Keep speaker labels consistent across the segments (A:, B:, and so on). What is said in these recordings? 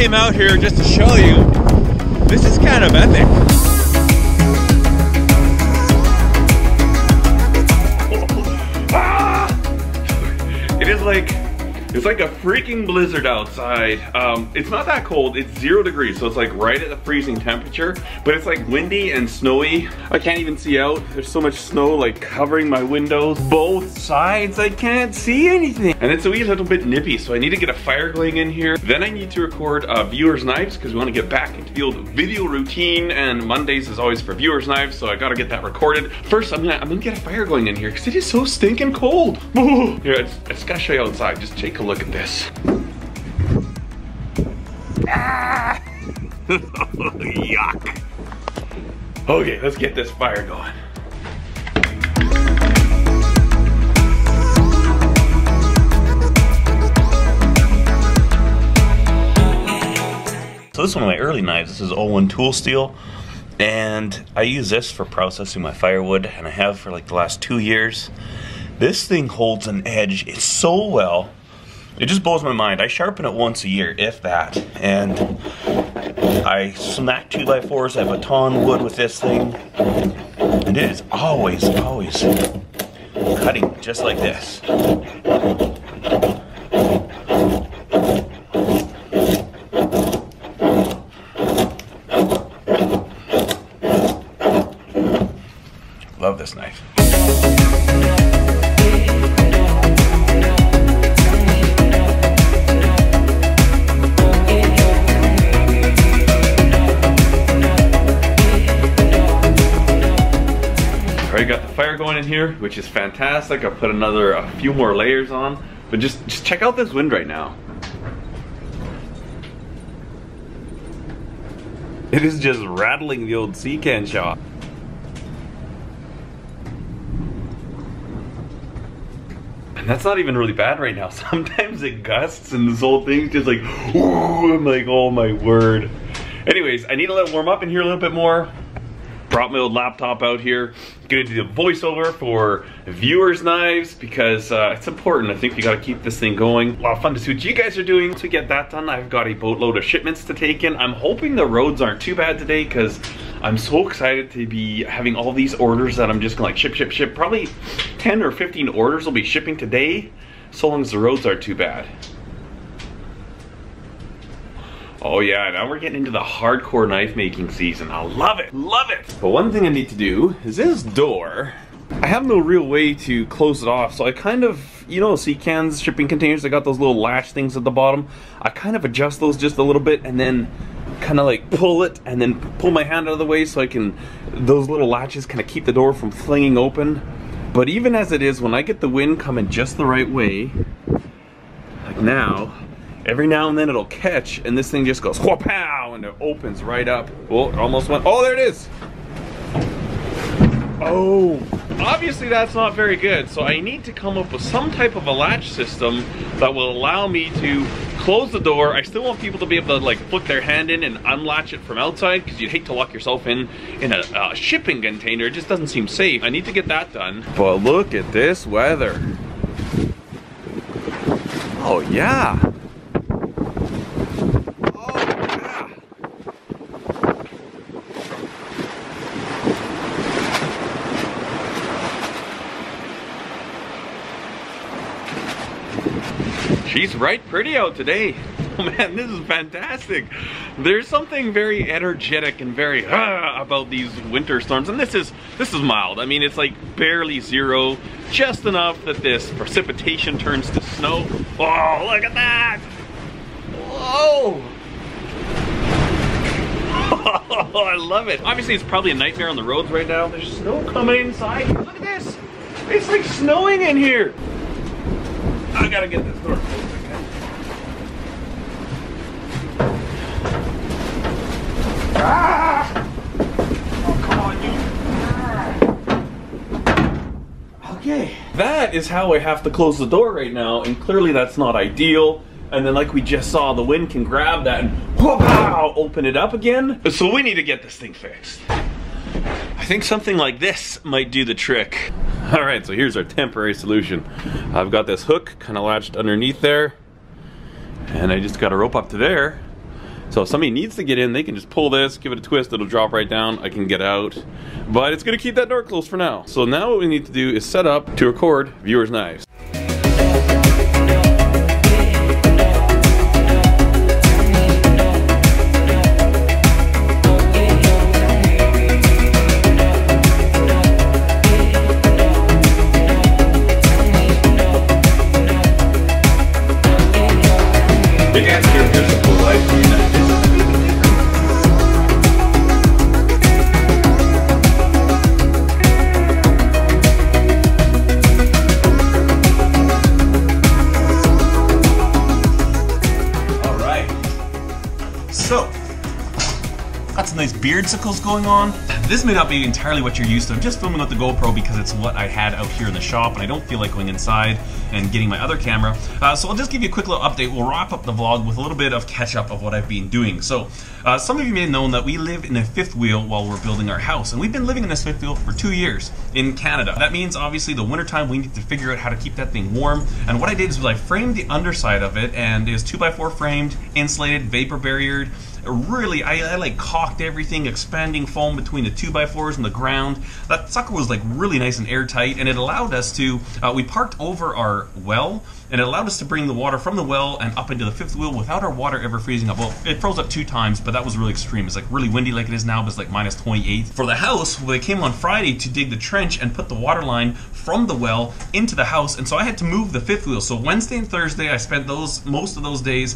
A: came out here just to show you, this is kind of epic. It is like, it's like a freaking blizzard outside. It's not that cold, it's 0 degrees, so it's like right at the freezing temperature, but it's like windy and snowy. I can't even see out. There's so much snow like covering my windows. Both sides, I can't see anything. And it's a wee little bit nippy, so I need to get a fire going in here. Then I need to record Viewers Knives, because we want to get back into the old video routine, and Mondays is always for Viewers Knives, so I gotta get that recorded. First, I'm gonna get a fire going in here, because it is so stinking cold. Here, I just gotta show you outside. Just take a look at this. Ah! Yuck. Okay, let's get this fire going. So this is one of my early knives. This is 01 tool steel, and I use this for processing my firewood, and I have for like the last 2 years. This thing holds an edge. It's so well. It just blows my mind. I sharpen it once a year, if that, and I smack 2x4s. I baton wood with this thing, and it is always cutting just like this. Love this knife. Already got the fire going in here, which is fantastic. I'll put a few more layers on, but just check out this wind right now. It is just rattling the old sea can shop. And that's not even really bad right now. Sometimes it gusts and this whole thing's just like, ooh, I'm like, oh my word. Anyways, I need to let it warm up in here a little bit more. Brought my old laptop out here, get into the voiceover for Viewers Knives, because it's important. I think we gotta keep this thing going. A lot of fun to see what you guys are doing. To get that done, I've got a boatload of shipments to take in. I'm hoping the roads aren't too bad today, because I'm so excited to be having all these orders that I'm just gonna like ship. Probably 10 or 15 orders will be shipping today, so long as the roads aren't too bad. Oh yeah, now we're getting into the hardcore knife making season. I love it, love it. But one thing I need to do is this door. I have no real way to close it off, so I kind of, you know, sea cans, shipping containers, they got those little latch things at the bottom. I kind of adjust those just a little bit and then kind of like pull it and then pull my hand out of the way so I can, those little latches kind of keep the door from flinging open. But even as it is, when I get the wind coming just the right way, like now, every now and then it'll catch and this thing just goes wha-pow and it opens right up. Oh, it almost went, oh, there it is. Oh, obviously that's not very good. So I need to come up with some type of a latch system that will allow me to close the door. I still want people to be able to like flick their hand in and unlatch it from outside, because you'd hate to lock yourself in a shipping container. It just doesn't seem safe. I need to get that done. But look at this weather. Oh yeah. She's right pretty out today. Oh man, this is fantastic. There's something very energetic and very about these winter storms, and this is mild. I mean, it's like barely zero, just enough that this precipitation turns to snow. Oh, look at that! Whoa! Oh, I love it. Obviously, it's probably a nightmare on the roads right now. There's snow coming inside. Look at this. It's like snowing in here. I gotta get this door closed again. Ah! Oh, come on, you. Okay. That is how I have to close the door right now, and clearly that's not ideal. And then like we just saw, the wind can grab that and whoa, open it up again. So we need to get this thing fixed. I think something like this might do the trick. All right, so here's our temporary solution. I've got this hook kind of latched underneath there, and I just got a rope up to there, So if somebody needs to get in, they can just pull this, give it a twist, it'll drop right down, I can get out. But it's gonna keep that door closed for now. So now what we need to do is set up to record viewers' knives.
B: So, got some nice beardsicles going on. This may not be entirely what you're used to. I'm just filming with the GoPro because it's what I had out here in the shop and I don't feel like going inside and getting my other camera. So I'll just give you a quick little update. We'll wrap up the vlog with a little bit of catch up of what I've been doing. So, some of you may have known that we live in a fifth wheel while we're building our house. And we've been living in this fifth wheel for 2 years in Canada. That means obviously the wintertime we need to figure out how to keep that thing warm. And what I did is I framed the underside of it, and it was 2x4 framed, insulated, vapor barriered. Really, I like caulked everything, expanding foam between the 2x4s and the ground. That sucker was like really nice and airtight, and it allowed us to, we parked over our well, and it allowed us to bring the water from the well and up into the fifth wheel without our water ever freezing up. Well, it froze up 2 times, but that was really extreme. It's like really windy like it is now, but it's like minus 28. For the house, they came on Friday to dig the trench and put the water line from the well into the house, and so I had to move the fifth wheel. So Wednesday and Thursday, I spent most of those days.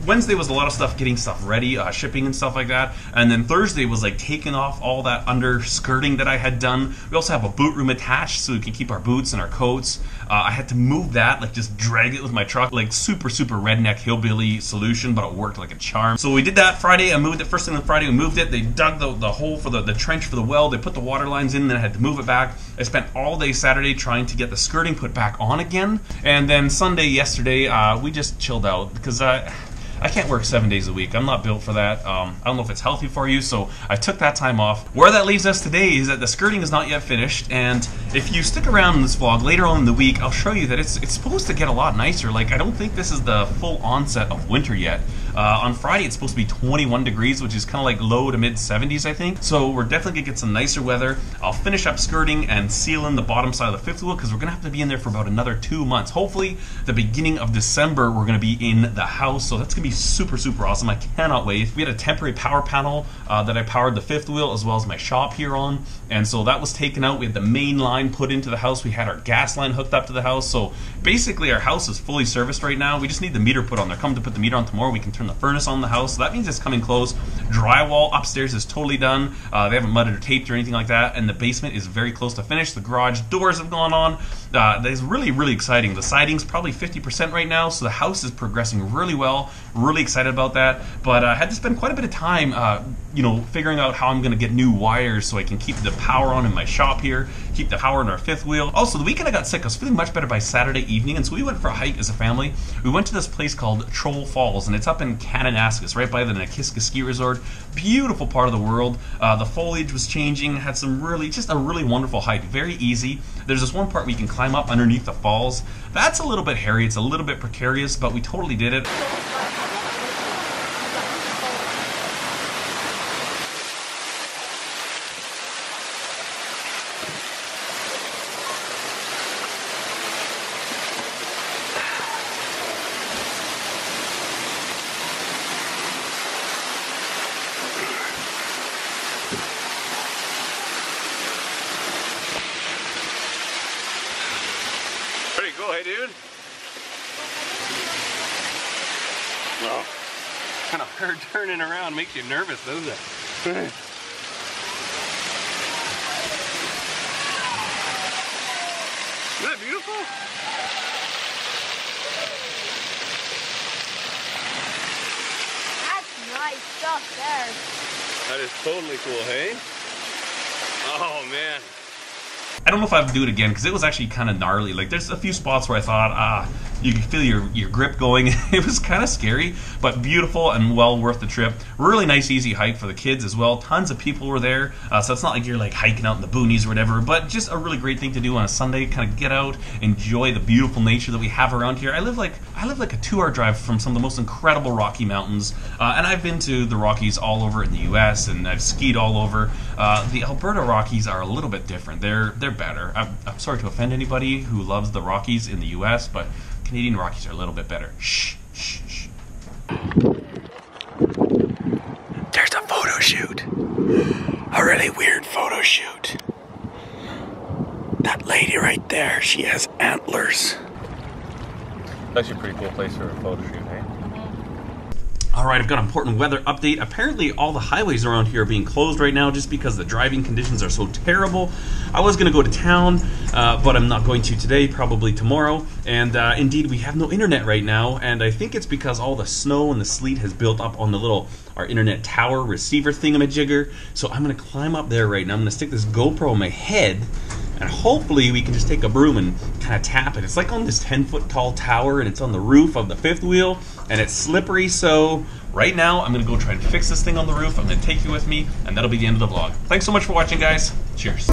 B: Wednesday was a lot of stuff, getting stuff ready, shipping and stuff like that, and then Thursday was like taking off all that underskirting that I had done. We also have a boot room attached so we can keep our boots and our coats. I had to move that, like just drag it with my truck, like super redneck hillbilly solution, but it worked like a charm. So we did that Friday. I moved it first thing on Friday. We moved it. They dug the hole for the trench for the well. They put the water lines in. Then I had to move it back. I spent all day Saturday trying to get the skirting put back on again, and then Sunday yesterday we just chilled out because I can't work 7 days a week. I'm not built for that. I don't know if it's healthy for you, so I took that time off. Where that leaves us today is that the skirting is not yet finished, and if you stick around in this vlog later on in the week, I'll show you that it's supposed to get a lot nicer. Like, I don't think this is the full onset of winter yet. On Friday, it's supposed to be 21 degrees, which is kind of like low to mid 70s, I think. So we're definitely gonna get some nicer weather. I'll finish up skirting and sealing the bottom side of the fifth wheel because we're gonna have to be in there for about another 2 months. Hopefully, the beginning of December, we're gonna be in the house. So that's gonna be super awesome. I cannot wait. We had a temporary power panel that I powered the fifth wheel as well as my shop here on, and so that was taken out. We had the main line put into the house. We had our gas line hooked up to the house. So basically our house is fully serviced right now. We just need the meter put on there. Come to put the meter on tomorrow. We can turn the furnace on in the house. So that means it's coming close. Drywall upstairs is totally done. They haven't mudded or taped or anything like that, and the basement is very close to finish. The garage doors have gone on. That is really exciting. The siding's probably 50% right now, so the house is progressing really well. Really excited about that, but I had to spend quite a bit of time you know, figuring out how I'm going to get new wires so I can keep the power on in my shop here, keep the power in our fifth wheel. Also, the weekend I got sick. I was feeling much better by Saturday evening, and so we went for a hike as a family. We went to this place called Troll Falls, and it's up in Kananaskis, right by the Nakiska Ski Resort. Beautiful part of the world. The foliage was changing, had some just a really wonderful hike. Very easy. There's this one part where you can climb up underneath the falls. That's a little bit hairy, it's a little bit precarious, but we totally did it.
A: Ready to go, hey dude? Well, kind of hard turning around makes you nervous, doesn't it? Isn't that beautiful?
C: That's nice stuff there.
A: That is totally cool, hey? Oh man.
B: I don't know if I have to do it again because it was actually kind of gnarly. Like, there's a few spots where I thought, You could feel your grip going. It was kind of scary, but beautiful and well worth the trip. Really nice, easy hike for the kids as well. Tons of people were there, so it's not like you're like hiking out in the boonies or whatever, but just a really great thing to do on a Sunday. Kind of get out, enjoy the beautiful nature that we have around here. I live like a 2-hour drive from some of the most incredible Rocky Mountains, and I've been to the Rockies all over in the U.S. and I've skied all over. The Alberta Rockies are a little bit different. They're better. I'm sorry to offend anybody who loves the Rockies in the U.S., but Canadian Rockies are a little bit better. Shh, shh, shh.
A: There's a photo shoot. A really weird photo shoot. That lady right there, she has antlers.
B: That's actually a pretty cool place for a photo shoot, eh? Alright, I've got an important weather update. Apparently all the highways around here are being closed right now just because the driving conditions are so terrible. I was going to go to town, but I'm not going to today, probably tomorrow. And indeed, we have no internet right now, and I think it's because all the snow and the sleet has built up on our internet tower receiver thingamajigger. So I'm going to climb up there right now. I'm going to stick this GoPro on my head, and hopefully we can just take a broom and kind of tap it. It's like on this 10-foot tall tower, and it's on the roof of the fifth wheel, and it's slippery, so right now I'm going to go try and fix this thing on the roof. I'm going to take you with me, and that'll be the end of the vlog. Thanks so much for watching, guys. Cheers.